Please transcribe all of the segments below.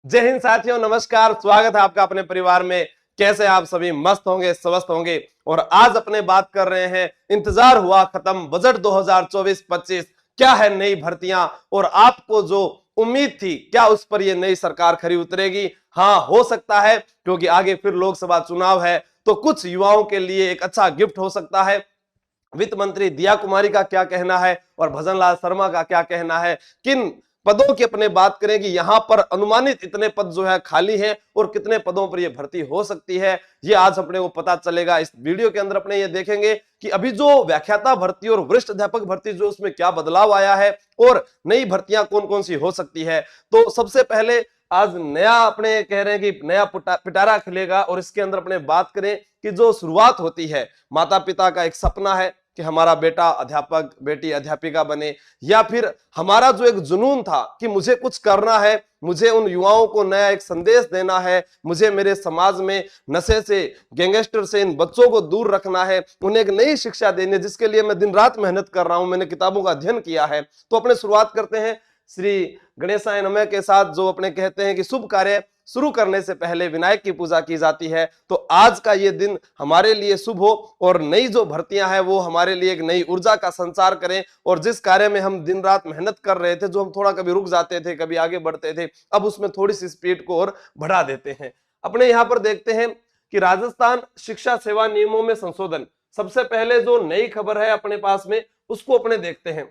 जय हिंद साथियों, नमस्कार। स्वागत है आपका अपने परिवार में। कैसे आप सभी मस्त होंगे, स्वस्थ होंगे। और आज अपने बात कर रहे हैं, इंतजार हुआ खत्म, बजट 2024-25 क्या है नई भर्तियां और आपको जो उम्मीद थी क्या उस पर ये नई सरकार खरी उतरेगी। हाँ, हो सकता है, क्योंकि आगे फिर लोकसभा चुनाव है तो कुछ युवाओं के लिए एक अच्छा गिफ्ट हो सकता है। वित्त मंत्री दिया कुमारी का क्या कहना है और भजन लाल शर्मा का क्या कहना है, किन पदों की अपने बात करें कि यहां पर अनुमानित इतने पद जो है खाली हैं और कितने पदों पर यह भर्ती हो सकती है, ये आज अपने को पता चलेगा। इस वीडियो के अंदर अपने ये देखेंगे कि अभी जो व्याख्याता भर्ती और वरिष्ठ अध्यापक भर्ती जो उसमें क्या बदलाव आया है और नई भर्तियां कौन कौन सी हो सकती है। तो सबसे पहले आज नया अपने कह रहे हैं कि नया पिटारा खिलेगा और इसके अंदर अपने बात करें कि जो शुरुआत होती है, माता पिता का एक सपना है कि हमारा बेटा अध्यापक, बेटी अध्यापिका बने, या फिर हमारा जो एक जुनून था कि मुझे कुछ करना है, मुझे उन युवाओं को नया एक संदेश देना है, मुझे मेरे समाज में नशे से, गैंगस्टर से इन बच्चों को दूर रखना है, उन्हें एक नई शिक्षा देनी है, जिसके लिए मैं दिन रात मेहनत कर रहा हूं, मैंने किताबों का अध्ययन किया है। तो अपने शुरुआत करते हैं श्री गणेशाय नमः के साथ, जो अपने कहते हैं कि शुभ कार्य शुरू करने से पहले विनायक की पूजा की जाती है। तो आज का ये दिन हमारे लिए शुभ हो और नई जो भर्तियां हैं वो हमारे लिए एक नई ऊर्जा का संचार करें। और जिस कार्य में हम दिन रात मेहनत कर रहे थे, जो हम थोड़ा कभी रुक जाते थे, कभी आगे बढ़ते थे, अब उसमें थोड़ी सी स्पीड को और बढ़ा देते हैं। अपने यहाँ पर देखते हैं कि राजस्थान शिक्षा सेवा नियमों में संशोधन, सबसे पहले जो नई खबर है अपने पास में उसको अपने देखते हैं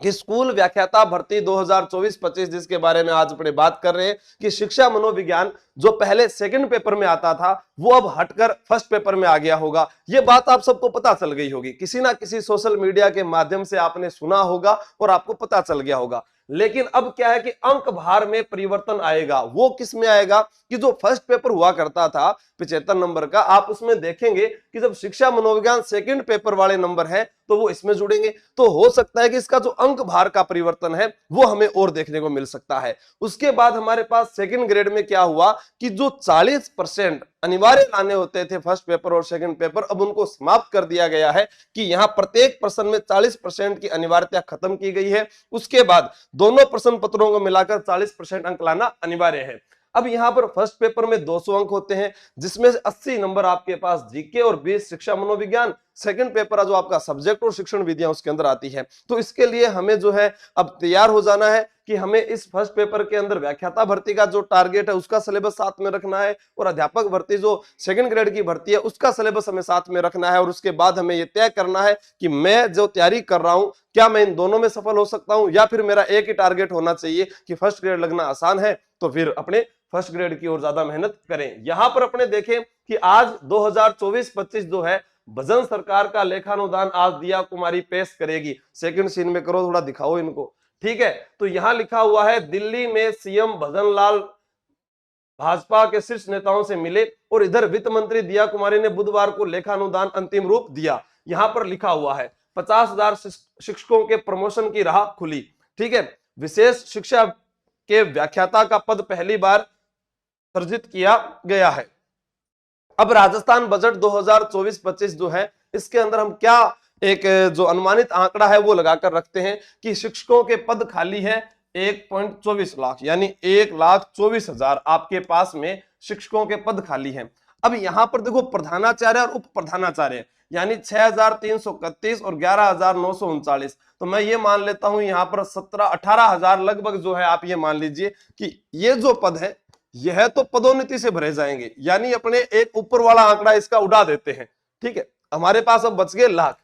कि स्कूल व्याख्याता भर्ती 2024-25, जिसके बारे में आज अपने बात कर रहे हैं कि शिक्षा मनोविज्ञान जो पहले सेकंड पेपर में आता था वो अब हटकर फर्स्ट पेपर में आ गया होगा। ये बात आप सबको पता चल गई होगी, किसी ना किसी सोशल मीडिया के माध्यम से आपने सुना होगा और आपको पता चल गया होगा। लेकिन अब क्या है कि अंक भार में परिवर्तन आएगा। वो किस में आएगा कि जो फर्स्ट पेपर हुआ करता था 75 नंबर का, आप उसमें देखेंगे कि जब शिक्षा मनोविज्ञान सेकंड पेपर वाले नंबर है तो वो इसमें जुड़ेंगे। तो हो सकता है कि इसका जो अंक भार का परिवर्तन है वो हमें और देखने को मिल सकता है। उसके बाद हमारे पास सेकंड ग्रेड में क्या हुआ कि जो 40% अनिवार्य लाने होते थे फर्स्ट पेपर और सेकंड पेपर, अब उनको समाप्त कर दिया गया है कि यहां प्रत्येक प्रश्न में 40% की अनिवार्यता खत्म की गई है। उसके बाद दोनों प्रश्न पत्रों को मिलाकर 40% अंक लाना अनिवार्य है। अब यहां पर फर्स्ट पेपर में 200 अंक होते हैं, जिसमें से 80 नंबर आपके पास जीके और 20 शिक्षा मनोविज्ञान। सेकंड पेपर जो आपका सब्जेक्ट और शिक्षण विधियां उसके अंदर आती है। तो इसके लिए हमें जो है अब तैयार हो जाना है कि हमें इस फर्स्ट पेपर के अंदर व्याख्याता भर्ती का जो टारगेट है उसका सिलेबस साथ में रखना है, और अध्यापक भर्ती जो सेकंड ग्रेड की भर्ती है उसका सिलेबस हमें साथ में रखना है। और उसके बाद हमें यह तय करना है कि मैं जो तैयारी कर रहा हूं क्या मैं इन दोनों में सफल हो सकता हूं, या फिर मेरा एक ही टारगेट होना चाहिए कि फर्स्ट ग्रेड लगना आसान है तो फिर अपने फर्स्ट ग्रेड की ओर ज्यादा मेहनत करें। यहां पर अपने देखें कि आज 2024-25 जो है भजन सरकार का लेखानुदान आज दिया कुमारी पेश करेगी। सेकंड सीन में करो, थोड़ा दिखाओ इनको, ठीक है। तो यहां लिखा हुआ है, दिल्ली में सीएम भजन लाल भाजपा के शीर्ष नेताओं से मिले और इधर वित्त मंत्री दिया कुमारी ने बुधवार को लेखानुदान अंतिम रूप दिया। यहां पर लिखा हुआ है 50,000 शिक्षकों के प्रमोशन की राह खुली, ठीक है। विशेष शिक्षा के व्याख्याता का पद पहली बार सर्जित किया गया है। अब राजस्थान बजट 2024-25 जो है इसके अंदर हम क्या एक जो अनुमानित आंकड़ा है वो लगाकर रखते हैं कि शिक्षकों के पद खाली है 1.24 लाख, यानी 1,24,000 आपके पास में शिक्षकों के पद खाली हैं। अब यहां पर देखो प्रधानाचार्य और उप प्रधानाचार्य यानी 6,331 और 11,939, तो मैं ये मान लेता हूं यहां पर 17-18,000 लगभग जो है, आप ये मान लीजिए कि ये जो पद है यह तो पदोन्नति से भरे जाएंगे, यानी अपने एक ऊपर वाला आंकड़ा इसका उड़ा देते हैं, ठीक है। हमारे पास अब बच गए लाख।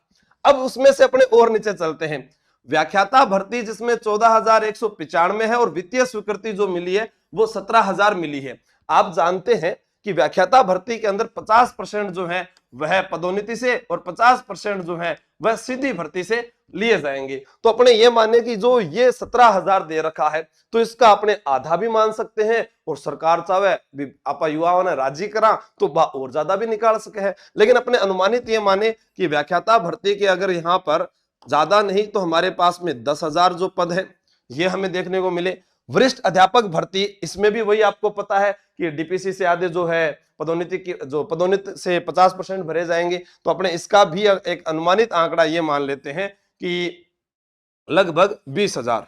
अब उसमें से अपने और नीचे चलते हैं, व्याख्याता भर्ती जिसमें 14,195 है और वित्तीय स्वीकृति जो मिली है वो 17,000 मिली है। आप जानते हैं कि व्याख्याता भर्ती के अंदर 50% जो है वह पदोन्नति से और 50% जो है वह सीधी भर्ती से लिए जाएंगे। तो अपने ये माने कि जो ये 17,000 दे रखा है तो इसका अपने आधा भी मान सकते हैं, और सरकार चाहे आप युवाओं ने राजी करा तो और ज्यादा भी निकाल सके है। लेकिन अपने अनुमानित ये माने कि व्याख्याता भर्ती के अगर यहाँ पर ज्यादा नहीं तो हमारे पास में 10,000 जो पद है ये हमें देखने को मिले। वरिष्ठ अध्यापक भर्ती, इसमें भी वही आपको पता है कि डीपीसी से आधे जो है पदोन्नति की जो पदोन्नति से 50% भरे जाएंगे। तो अपने इसका भी एक अनुमानित आंकड़ा ये मान लेते हैं कि लगभग 20,000,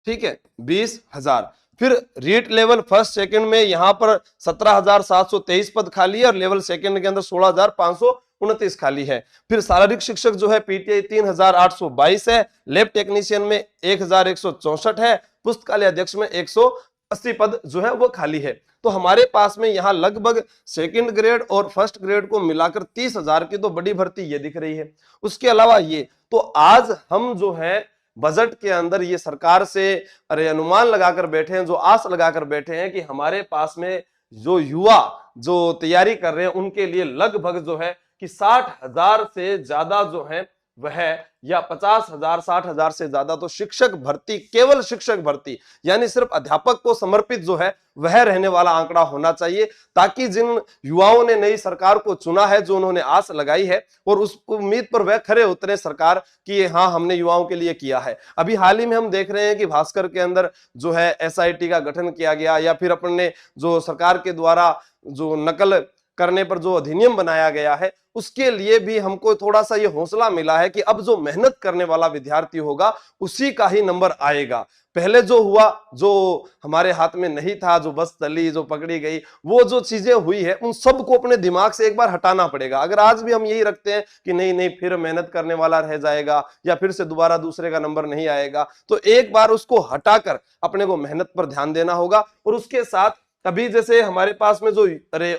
ठीक है, 20,000। फिर रीट लेवल फर्स्ट सेकंड में यहाँ पर 17,723 पद खाली है और लेवल सेकंड के अंदर 16,529 खाली है। फिर शारीरिक शिक्षक जो है पीटीआई 3,822 है, लैब टेक्नीशियन में 1,164 है, पुस्तकालय अध्यक्ष में 180 पद जो है वो खाली है। तो हमारे पास में यहाँ लगभग सेकंड ग्रेड और फर्स्ट ग्रेड को मिलाकर 30,000 की तो बड़ी भर्ती ये दिख रही है। उसके अलावा ये तो आज हम जो है बजट के अंदर ये सरकार से अनुमान लगाकर बैठे हैं, जो आस लगाकर बैठे हैं कि हमारे पास में जो युवा जो तैयारी कर रहे हैं उनके लिए लगभग जो है कि 60,000 से ज्यादा जो है वह या 50,000 60,000 से ज्यादा तो शिक्षक भर्ती, केवल शिक्षक भर्ती यानी सिर्फ अध्यापक को समर्पित जो है वह रहने वाला आंकड़ा होना चाहिए, ताकि जिन युवाओं ने नई सरकार को चुना है, जो उन्होंने आस लगाई है और उस उम्मीद पर वह खरे उतरे सरकार कि हाँ हमने युवाओं के लिए किया है। अभी हाल ही में हम देख रहे हैं कि भास्कर के अंदर जो है एसआईटी का गठन किया गया, या फिर अपने जो सरकार के द्वारा जो नकल करने पर जो अधिनियम बनाया गया है उसके लिए भी हमको थोड़ा सा ये हौसला मिला है कि अब जो मेहनत करने वाला विद्यार्थी होगा उसी का ही नंबर आएगा। पहले जो हुआ, जो हमारे हाथ में नहीं था, जो बस चली, जो पकड़ी गई, वो जो चीजें हुई है उन सबको अपने दिमाग से एक बार हटाना पड़ेगा। अगर आज भी हम यही रखते हैं कि नहीं नहीं फिर मेहनत करने वाला रह जाएगा या फिर से दोबारा दूसरे का नंबर नहीं आएगा, तो एक बार उसको हटाकर अपने को मेहनत पर ध्यान देना होगा। और उसके साथ अभी जैसे हमारे पास में जो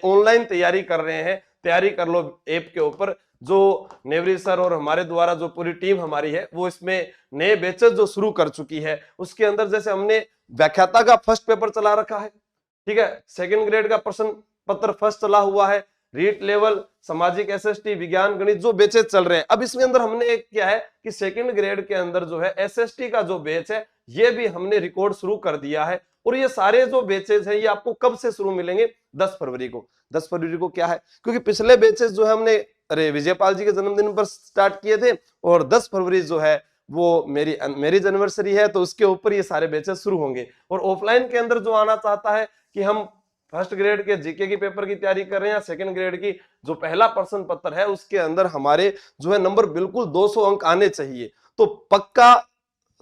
ऑनलाइन तैयारी कर रहे हैं, तैयारी कर लो ऐप के ऊपर, जो नेवरी सर और हमारे द्वारा जो पूरी टीम हमारी है वो इसमें नए बैचेस जो शुरू कर चुकी है। उसके अंदर जैसे हमने व्याख्याता का फर्स्ट पेपर चला रखा है, ठीक है, सेकंड ग्रेड का प्रश्न पत्र फर्स्ट चला हुआ है, रीट लेवल, सामाजिक एसएसटी, विज्ञान गणित जो बैचेस चल रहे हैं। अब इसमें अंदर हमने एक किया है कि सेकंड ग्रेड के अंदर जो है एसएसटी का जो बैच है ये भी हमने रिकॉर्ड शुरू कर दिया है। और ये सारे जो बैचेस हैं ये आपको कब से शुरू मिलेंगे? 10 फरवरी को। 10 फरवरी को क्या है, क्योंकि पिछले बैचेस जो है हमने विजयपाल जी के जन्मदिन पर स्टार्ट किए थे और 10 फरवरी जो है वो मेरी एनिवर्सरी है, तो उसके ऊपर ये सारे बैचेस शुरू होंगे। और ऑफलाइन के अंदर जो आना चाहता है कि हम फर्स्ट ग्रेड के जीके की पेपर की तैयारी कर रहे हैं या सेकंड ग्रेड की जो पहला प्रश्न पत्र है उसके अंदर हमारे जो है नंबर बिल्कुल 200 अंक आने चाहिए, तो पक्का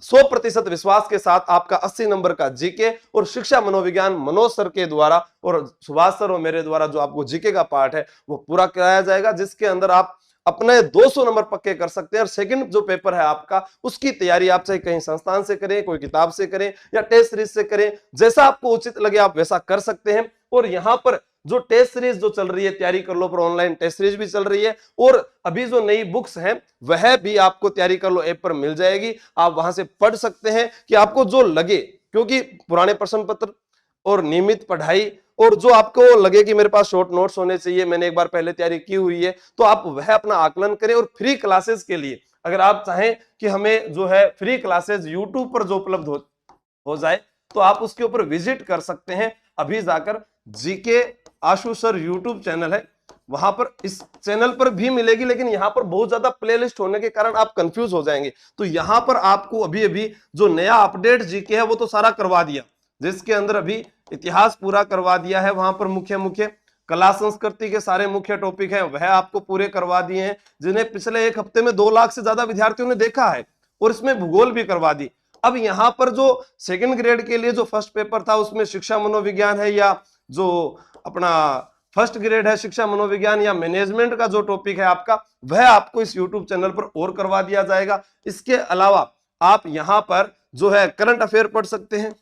100% विश्वास के साथ आपका 80 नंबर का जीके और शिक्षा मनोविज्ञान मनोज सर के द्वारा और सुभाष सर और मेरे द्वारा जो आपको जीके का पार्ट है वो पूरा कराया जाएगा, जिसके अंदर आप अपने 200 नंबर पक्के कर सकते हैं। और सेकंड जो पेपर है आपका उसकी तैयारी आप चाहे कहीं संस्थान से करें, कोई किताब से करें या टेस्ट सीरीज से करें, जैसा आपको उचित लगे आप वैसा कर सकते हैं। और यहाँ पर जो टेस्ट सीरीज जो चल रही है तैयारी कर लो पर ऑनलाइन टेस्ट सीरीज भी चल रही है, और अभी जो नई बुक्स हैं वह भी आपको तैयारी कर लो ऐप पर मिल जाएगी, आप वहां से पढ़ सकते हैं कि आपको जो लगे, क्योंकि पुराने प्रश्न पत्र और नियमित पढ़ाई और जो आपको लगे कि मेरे पास शॉर्ट नोट्स होने चाहिए, मैंने एक बार पहले तैयारी की हुई है, तो आप वह अपना आकलन करें। और फ्री क्लासेस के लिए अगर आप चाहें कि हमें जो है फ्री क्लासेस यूट्यूब पर जो उपलब्ध हो जाए तो आप उसके ऊपर विजिट कर सकते हैं। अभी जाकर जीके आशु सर यूट्यूब चैनल है, वहां पर इस चैनल पर भी मिलेगी, लेकिन यहाँ पर बहुत ज्यादा प्लेलिस्ट होने के कारण आप कंफ्यूज हो जाएंगे। तो यहाँ पर आपको अभी अभी जो नया अपडेट जीके है वो तो सारा करवा दिया, जिसके अंदर अभी इतिहास पूरा करवा दिया है, वहां पर मुख्य कला संस्कृति के सारे मुख्य टॉपिक है वह आपको पूरे करवा दिए हैं, जिन्हें पिछले एक हफ्ते में 2 लाख से ज्यादा विद्यार्थियों ने देखा है, और इसमें भूगोल भी करवा दी। अब यहाँ पर जो सेकंड ग्रेड के लिए जो फर्स्ट पेपर था उसमें शिक्षा मनोविज्ञान है या जो अपना फर्स्ट ग्रेड है शिक्षा मनोविज्ञान या मैनेजमेंट का जो टॉपिक है आपका, वह आपको इस यूट्यूब चैनल पर और करवा दिया जाएगा। इसके अलावा आप यहां पर जो है करंट अफेयर पढ़ सकते हैं,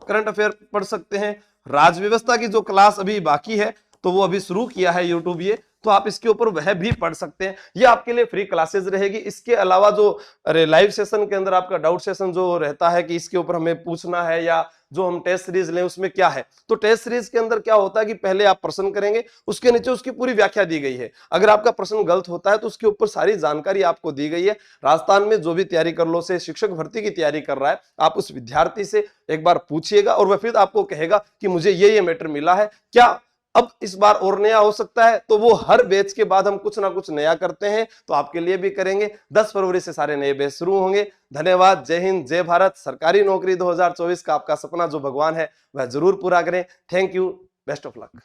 करंट अफेयर पढ़ सकते हैं। राज व्यवस्था की जो क्लास अभी बाकी है तो वो अभी शुरू किया है यूट्यूब ये, तो आप इसके ऊपर वह भी पढ़ सकते हैं, ये आपके लिए फ्री क्लासेस रहेगी। इसके अलावा जो लाइव सेशन के अंदर आपका डाउट सेशन जो रहता है कि इसके ऊपर हमें पूछना है या जो हम टेस्ट सीरीज लें उसमें क्या है, तो टेस्ट सीरीज के अंदर क्या होता है कि पहले आप प्रश्न करेंगे, उसके नीचे उसकी पूरी व्याख्या दी गई है। अगर आपका प्रश्न गलत होता है तो उसके ऊपर सारी जानकारी आपको दी गई है। राजस्थान में जो भी तैयारी कर लो से शिक्षक भर्ती की तैयारी कर रहा है, आप उस विद्यार्थी से एक बार पूछिएगा और वह फिर आपको कहेगा कि मुझे ये मैटर मिला है, क्या अब इस बार और नया हो सकता है। तो वो हर बैच के बाद हम कुछ ना कुछ नया करते हैं, तो आपके लिए भी करेंगे। 10 फरवरी से सारे नए बैच शुरू होंगे। धन्यवाद, जय हिंद, जय भारत। सरकारी नौकरी 2024 का आपका सपना जो भगवान है वह जरूर पूरा करें। Thank you, best of luck.